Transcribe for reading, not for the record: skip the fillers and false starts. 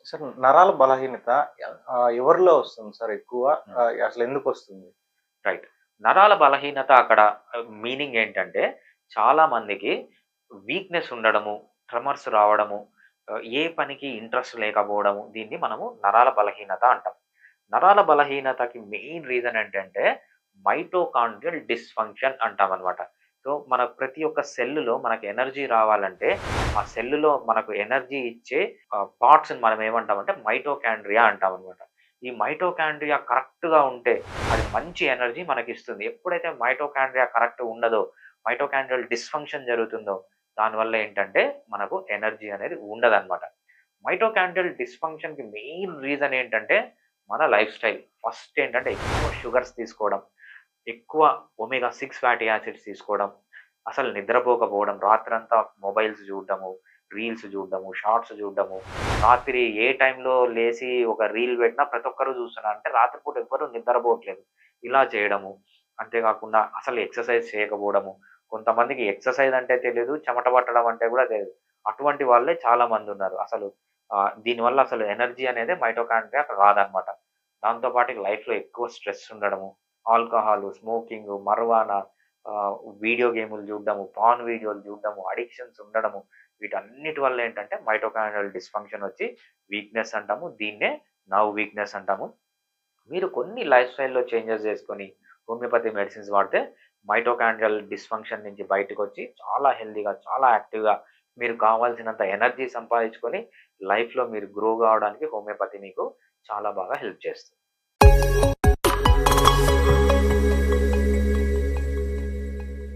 Sir నరాల బలహీనత ఎవరిలో వస్తుంది సార్ ఎక్కువ? హ్మ్. అసలెందుకొస్తుంది? రైట్. నరాల బలహీనత అక్కడ మీనింగ్ ఏంటంటే, చాలా మందికి వీక్‌నెస్ ఉండడము, ట్రెమర్స్ రావడము, ఏ పనికి ఇంట్రెస్ట్ లేకపోవడము, దీన్ని మనము నరాల బలహీనత అంటాం. నరాల బలహీనతకి మెయిన్ రీజన్ ఏంటంటే, మైటోకాండ్రియల్ డిస్‌ఫంక్షన్ అంటామనమాట. సో, మన ప్రతి ఒక్క సెల్లులో మనకు ఎనర్జీ రావాలంటే, ఆ సెల్లులో మనకు ఎనర్జీ ఇచ్చే పార్ట్స్‌ని మనం ఏమంటామంటే మైటోకాండ్రియా అంటామనమాట. ఈ మైటోకాండ్రియా కరెక్ట్‌గా ఉంటే అది మంచి ఎనర్జీ మనకిస్తుంది. ఎప్పుడైతే మైటోకాండ్రియా కరెక్ట్ ఉండదో, మైటోకాండ్రియల్ డిస్‌ఫంక్షన్ జరుగుతుందో, దానివల్ల ఏంటంటే మనకు ఎనర్జీ అనేది ఉండదనమాట. మైటోకాండ్రియల్ డిస్‌ఫంక్షన్‌కి మెయిన్ రీజన్ ఏంటంటే మన లైఫ్ స్టైల్. ఫస్ట్ ఏంటంటే ఎక్కువ షుగర్స్ తీసుకోవడం, ఎక్కువ ఒమేగా 6 ఫ్యాటీ యాసిడ్స్ తీసుకోవడం, అసలు నిద్రపోకపోవడం, రాత్రంతా మొబైల్స్ చూడడము, రీల్స్ చూడడము, షార్ట్స్ చూడడము, రాత్రి ఏ టైంలో లేసి ఒక రీల్ పెట్టినా ప్రతి ఒక్కరు చూస్తున్నారు. అంటే రాత్రిపూట ఎవ్వరు నిద్రపోవట్లేదు. ఇలా చేయడము. అంతేకాకుండా అసలు ఎక్సర్సైజ్ చేయకపోవడము. కొంతమందికి ఎక్సర్సైజ్ అంటే తెలీదు. చెమట పట్టడం అంటే కూడా తెలీదు. అటువంటి వాళ్ళే చాలా మందున్నారు. అసలు దీనివల్ల అసలు ఎనర్జీ అనేది మైటోకాండ్రియా రాదనమాట. దాంతో పాటు లైఫ్‌లో ఎక్కువ స్ట్రెస్ ఉండడము, ఆల్కహాలు, స్మోకింగు, మర్వానా, వీడియో గేములు చూడడము, పార్న్ వీడియోలు చూడడము, అడిక్షన్స్ ఉండడము, వీటన్నిటి వల్ల ఏంటంటే మైటోకాండ్రియల్ డిస్‌ఫంక్షన్ వచ్చి వీక్‌నెస్ అంటాము. దీన్నే నర్వ్ వీక్‌నెస్ అంటాము. మీరు కొన్ని లైఫ్ స్టైల్‌లో చేంజెస్ చేసుకొని హోమియోపతి మెడిసిన్స్ వాడితే మైటోకాండ్రియల్ డిస్‌ఫంక్షన్ నుంచి బయటకొచ్చి చాలా హెల్తీగా, చాలా యాక్టివ్‌గా మీరు కావాల్సినంత ఎనర్జీ సంపాదించుకొని లైఫ్‌లో మీరు గ్రో కావడానికి హోమియోపతి మీకు చాలా బాగా హెల్ప్ చేస్తుంది.